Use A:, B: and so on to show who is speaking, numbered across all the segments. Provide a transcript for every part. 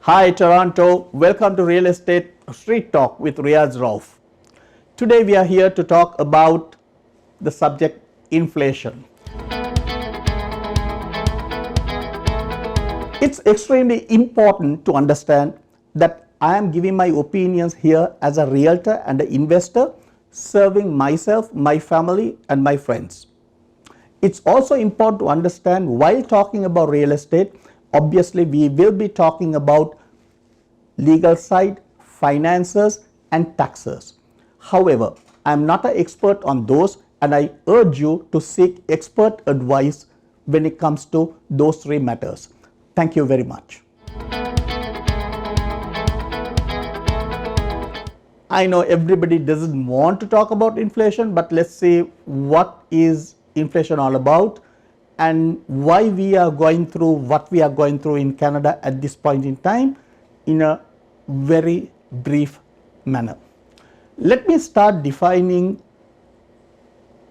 A: Hi Toronto, welcome to Real Estate Street Talk with Riyaz Rauf. Today we are here to talk about the subject inflation. It's extremely important to understand that I am giving my opinions here as a realtor and an investor serving myself, my family and my friends. It's also important to understand while talking about real estate, obviously we will be talking about legal side, finances and taxes. However, I am not an expert on those and I urge you to seek expert advice when it comes to those three matters. Thank you very much. I know everybody doesn't want to talk about inflation, but let's see what is inflation all about and why we are going through what we are going through in Canada at this point in time in a very brief manner. Let me start defining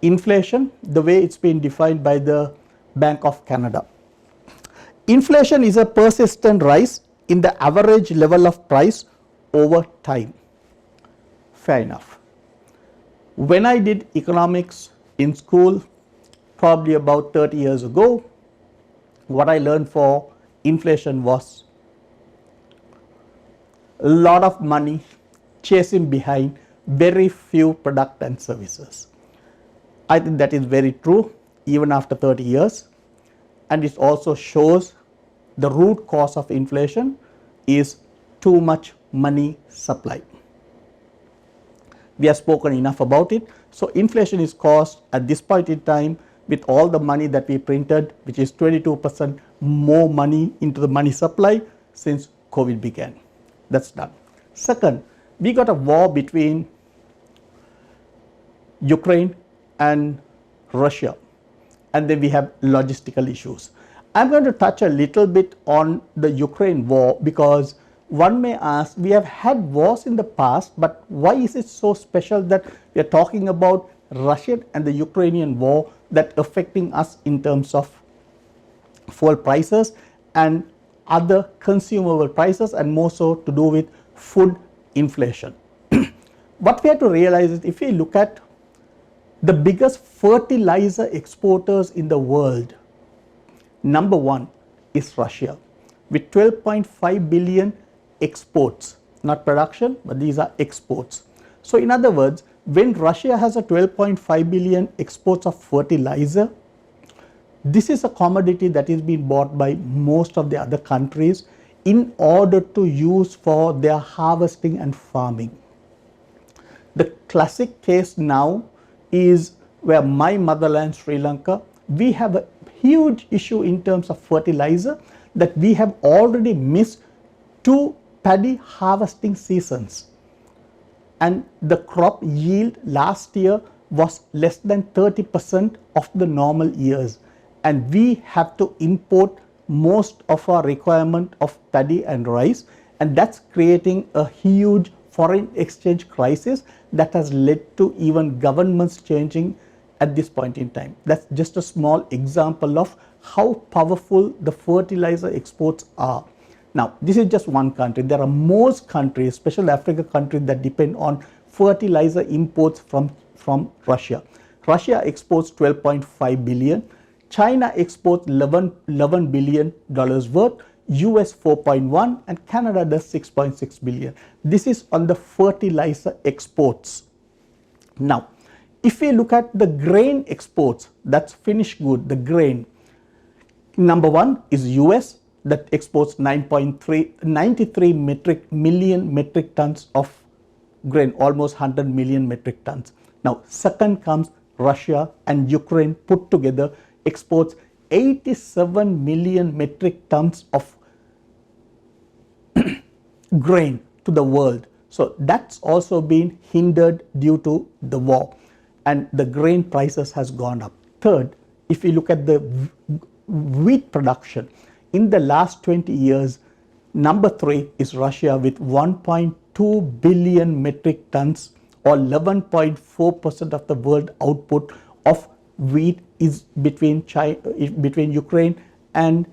A: inflation the way it's been defined by the Bank of Canada. Inflation is a persistent rise in the average level of price over time. Fair enough. When I did economics in school, probably about 30 years ago, what I learned for inflation was a lot of money chasing behind very few products and services. I think that is very true even after 30 years, and it also shows the root cause of inflation is too much money supply. We have spoken enough about it. So inflation is caused at this point in time with all the money that we printed, which is 22% more money into the money supply since COVID began. That's done. Second, we got a war between Ukraine and Russia, and then we have logistical issues. I'm going to touch a little bit on the Ukraine war because one may ask, we have had wars in the past, but why is it so special that we are talking about Russian and the Ukrainian war that affecting us in terms of fuel prices and other consumable prices, and more so to do with food inflation. What we have to realize is if we look at the biggest fertilizer exporters in the world, number one is Russia with 12.5 billion exports, not production, but these are exports. So in other words, when Russia has a 12.5 billion exports of fertilizer, this is a commodity that is being bought by most of the other countries in order to use for their harvesting and farming. The classic case now is where my motherland, Sri Lanka, we have a huge issue in terms of fertilizer that we have already missed 2 paddy harvesting seasons. And the crop yield last year was less than 30% of the normal years. And we have to import most of our requirement of paddy and rice, and that's creating a huge foreign exchange crisis that has led to even governments changing at this point in time. That's just a small example of how powerful the fertilizer exports are. Now, this is just one country. There are most countries, especially African countries, that depend on fertilizer imports from Russia. Russia exports 12.5 billion. China exports $11 billion worth, US 4.1 and Canada does 6.6 billion. This is on the fertilizer exports. Now, if we look at the grain exports, that's finished good, the grain. Number one is US that exports 93 million metric tons of grain, almost 100 million metric tons. Now, second comes Russia, and Ukraine put together exports 87 million metric tons of grain to the world. So that's also been hindered due to the war, and the grain prices has gone up. Third, if you look at the wheat production in the last 20 years, number 3 is Russia with 1.2 billion metric tons, or 11.4% of the world output of wheat is between Ukraine and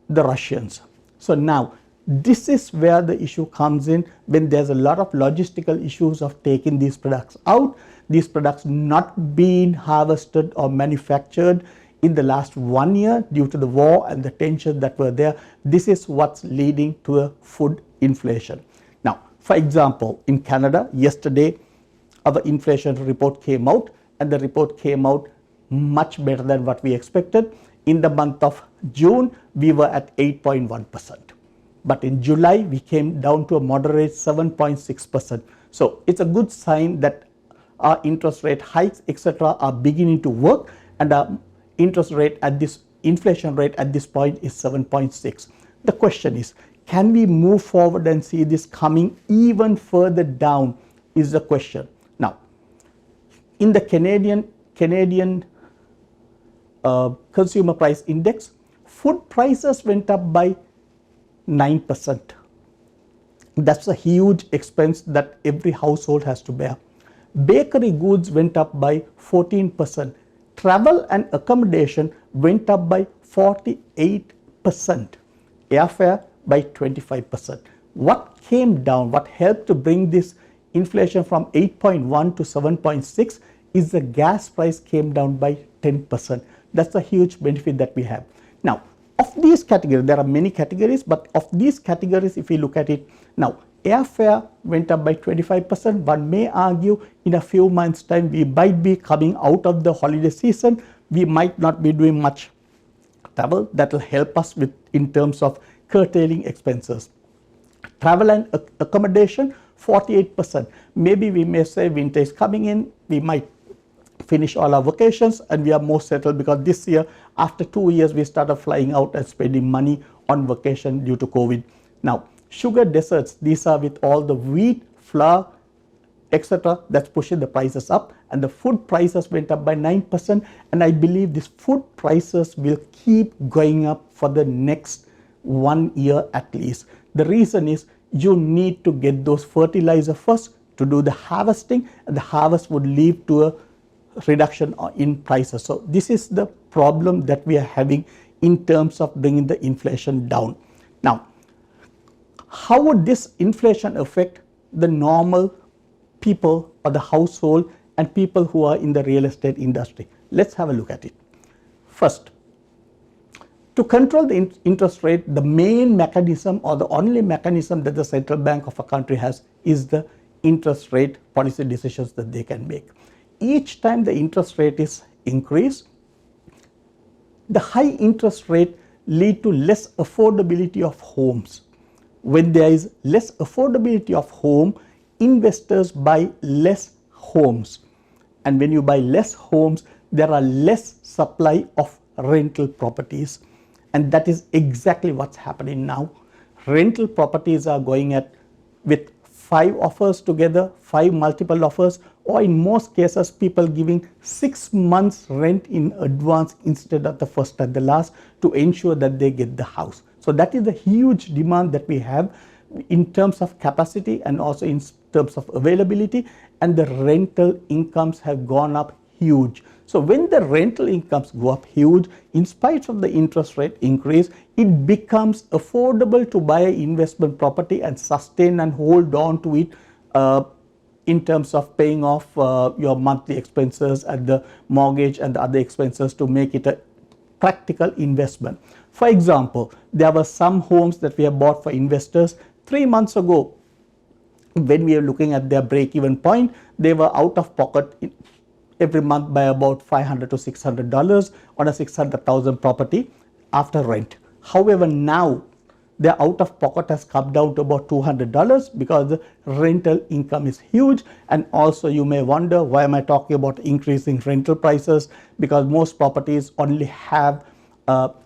A: the Russians. So now This is where the issue comes in, when there's a lot of logistical issues of taking these products out, these products not being harvested or manufactured in the last 1 year due to the war and the tensions that were there. This is what's leading to a food inflation. Now, for example, in Canada, yesterday, our inflation report came out, and the report came out much better than what we expected. In the month of June, we were at 8.1%. But in July, we came down to a moderate 7.6%. So it's a good sign that our interest rate hikes, etc., are beginning to work, and our interest rate at this inflation rate at this point is 7.6. The question is, can we move forward and see this coming even further down is the question. Now, in the Canadian Consumer Price Index, food prices went up by 9%. That's a huge expense that every household has to bear. Bakery goods went up by 14%. Travel and accommodation went up by 48%. Airfare by 25%. What came down, what helped to bring this inflation from 8.1 to 7.6 is the gas price came down by 10%. That's a huge benefit that we have. Now, of these categories, there are many categories, but of these categories, if we look at it, now airfare went up by 25%. One may argue in a few months' time we might be coming out of the holiday season. We might not be doing much travel. That will help us with in terms of curtailing expenses. Travel and accommodation, 48%. Maybe we may say winter is coming in, we might finish all our vacations and we are more settled, because this year, after 2 years, we started flying out and spending money on vacation due to COVID. Now, sugar desserts, these are with all the wheat, flour, etc., that's pushing the prices up, and the food prices went up by 9%, and I believe these food prices will keep going up for the next 1 year at least. The reason is you need to get those fertilizer first to do the harvesting, and the harvest would lead to a reduction in prices. So this is the problem that we are having in terms of bringing the inflation down. Now, how would this inflation affect the normal people or the household and people who are in the real estate industry? Let's have a look at it. First, to control the interest rate, the main mechanism or the only mechanism that the central bank of a country has is the interest rate policy decisions that they can make. Each time the interest rate is increased, the high interest rate lead to less affordability of homes. When there is less affordability of home, investors buy less homes. And when you buy less homes, there are less supply of rental properties. And that is exactly what's happening now. Rental properties are going at with 5 offers together, 5 multiple offers, or in most cases, people giving 6 months rent in advance instead of the first and the last to ensure that they get the house. So that is the huge demand that we have in terms of capacity and also in terms of availability, and the rental incomes have gone up huge. So when the rental incomes go up huge, in spite of the interest rate increase, it becomes affordable to buy an investment property and sustain and hold on to it in terms of paying off your monthly expenses and the mortgage and the other expenses to make it a practical investment. For example, there were some homes that we have bought for investors 3 months ago. When we are looking at their break-even point, they were out of pocket every month by about $500 to $600 on a $600,000 property after rent. However, now their out of pocket has come down to about $200 because the rental income is huge. And also you may wonder, why am I talking about increasing rental prices? Because most properties only have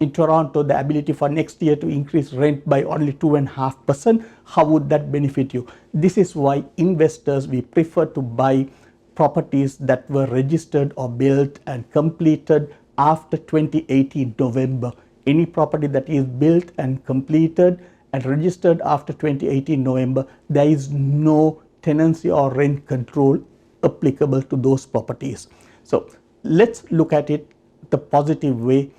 A: in Toronto the ability for next year to increase rent by only 2.5%. How would that benefit you? This is why investors, we prefer to buy properties that were registered or built and completed after 2018 November. Any property that is built and completed and registered after 2018 November, there is no tenancy or rent control applicable to those properties. So let's look at it the positive way.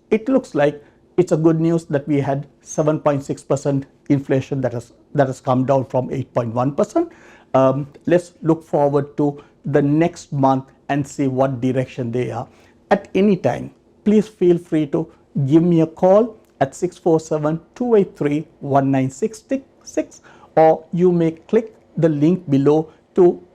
A: It looks like it's a good news that we had 7.6% inflation that has come down from 8.1%. Let's look forward to the next month and see what direction they are. At any time, please feel free to give me a call at 647-283-1966, or you may click the link below to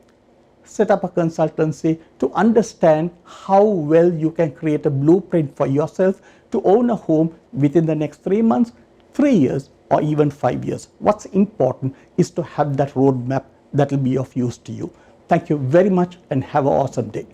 A: set up a consultancy to understand how well you can create a blueprint for yourself to own a home within the next 3 months, 3 years, or even 5 years. What's important is to have that roadmap that will be of use to you. Thank you very much and have an awesome day.